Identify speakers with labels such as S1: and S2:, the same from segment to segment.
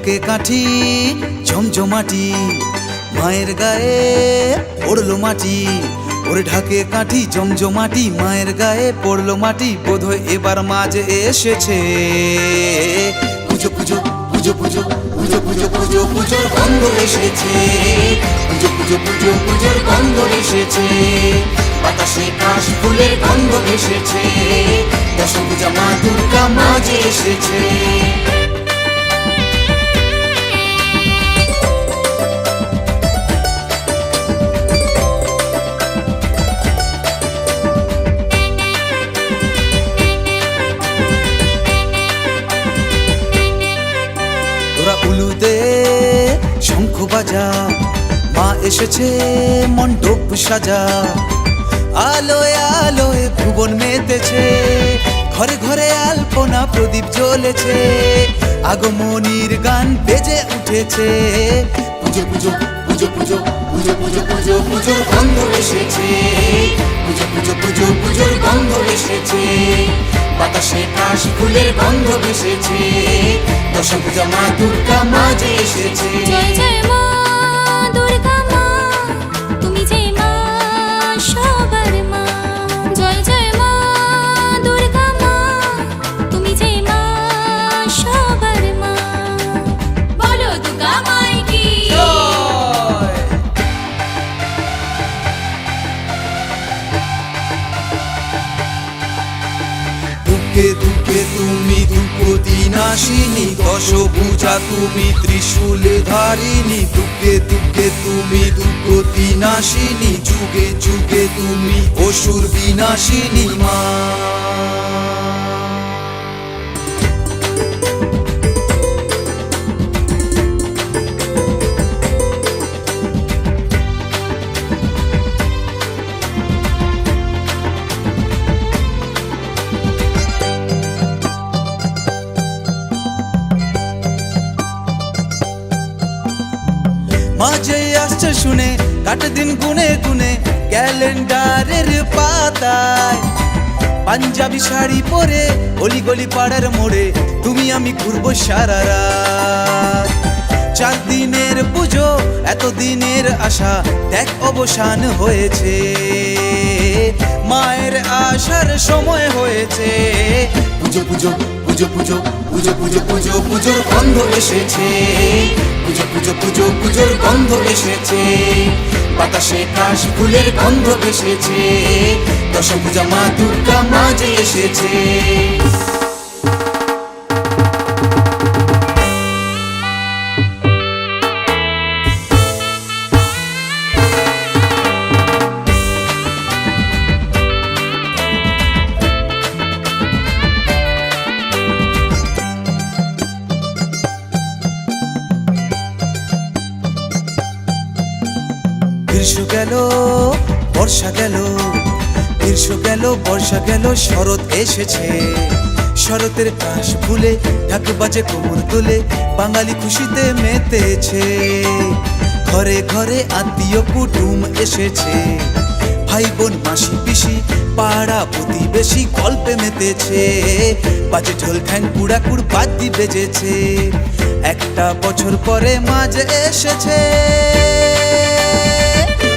S1: ঢাকে কাঠি ঝমঝমাটি, মায়ের গায়ে পড়লো মাটি। ওরে ঢাকে কাঠি জমজমাটি, মায়ের গায়ে পড়লো মাটি। বোধহয় এবার মাঝে এসেছে পুজো পুজো পুজো পুজো পুজো পুজো পুজো পুজোর গন্ধ এসেছে। পুজো পুজো পুজো পুজোর গন্ধ এসেছে। বাতাসে কাশ ফুলের গন্ধ এসেছে। দশভুজা মা দুর্গা মাঝে এসেছে। তোরা উলুদে শঙ্খ বাজা, মা এসেছে মণ্ডপ সাজা। আলোয় আলোয় ভুবন মেতেছে, ঘরে ঘরে আলপনা প্রদীপ জ্বলেছে। আগমনীর গান বেজে উঠেছে। পুজো পুজো পুজো পুজো পুজো পুজো পুজো পুজোর গন্ধ এসেছে। পুজো পুজো পুজো পুজোর গন্ধ এসেছে। বাতাসে কাশ ফুলের গন্ধ এসেছে। দশভুজা মা দুর্গা মাঝে এসেছে।
S2: জয় জয় মা দুর্গা মা, তুমি যে মা সবার মা। জয় জয় মা দুর্গা মা, তুমি যে মা সবার মা। বলো দুর্গা মাই কি
S1: দুঃখে দুঃখে তুমি দুঃখতি নাশিনী, দশভুজা তুমি ত্রিশূল ধারিণী। দুঃখে দুঃখে তুমি দুঃখতি নাশিনী, যুগে যুগে তুমি অসুর বিনাশিনী মা। মাঝে আসছে শুনে কাটে দিন গুনে গুনে ক্যালেন্ডারের পাতায়। পাঞ্জাবি শাড়ি পরে গলি গলি পাড়ার মোড়ে তুমি আমি ঘুরবো সারা রাত। 4 দিনের পুজো এতদিনের আশা দেখ অবসান হয়েছে। মায়ের আসার সময় হয়েছে। পুজো পুজো পুজো পুজো পুজো পুজো পুজো পুজোর গন্ধ এসেছে। পুজো পুজো পুজো পুজোর গন্ধ এসেছে। বাতাসে কাশ ফুলের গন্ধ এসেছে। দশভুজা মা দুর্গা মাঝে এসেছে। গ্রীষ্ম গেল বর্ষা গেল, গ্রীষ্ম গেল বর্ষা গেল, শরৎ এসেছে। শরতের কাশ ফুলে ঢাক বাজে কোমর তোলে, বাঙালি খুশিতে মেতেছে। ঘরে ঘরে আত্মীয় কুটুম এসেছে। ভাই বোন মাসি পিসি পাড়া প্রতিবেশী গল্পে মেতেছে। বাজে ঢোল ঠ্যাং কুড়াকুড় বাদ্যি বেজেছে। একটা বছর পরে মাঝে এসেছে।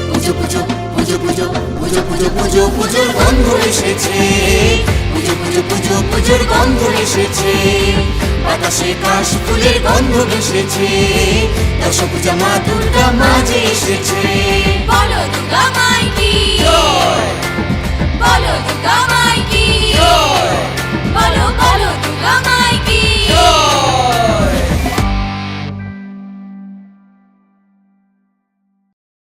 S1: পুজো পুজো পুজো পুজো পুজো পুজো পুজো পুজোর গন্ধ এসেছে। পুজো পুজো পুজো পুজোর গন্ধ এসেছে। বাতাসে কাশ ফুলের গন্ধ এসেছে। দশভুজা মা দুর্গা মাঝে এসেছে।
S2: বলো দুর্গা মাই কি, বলো দুর্গা মা।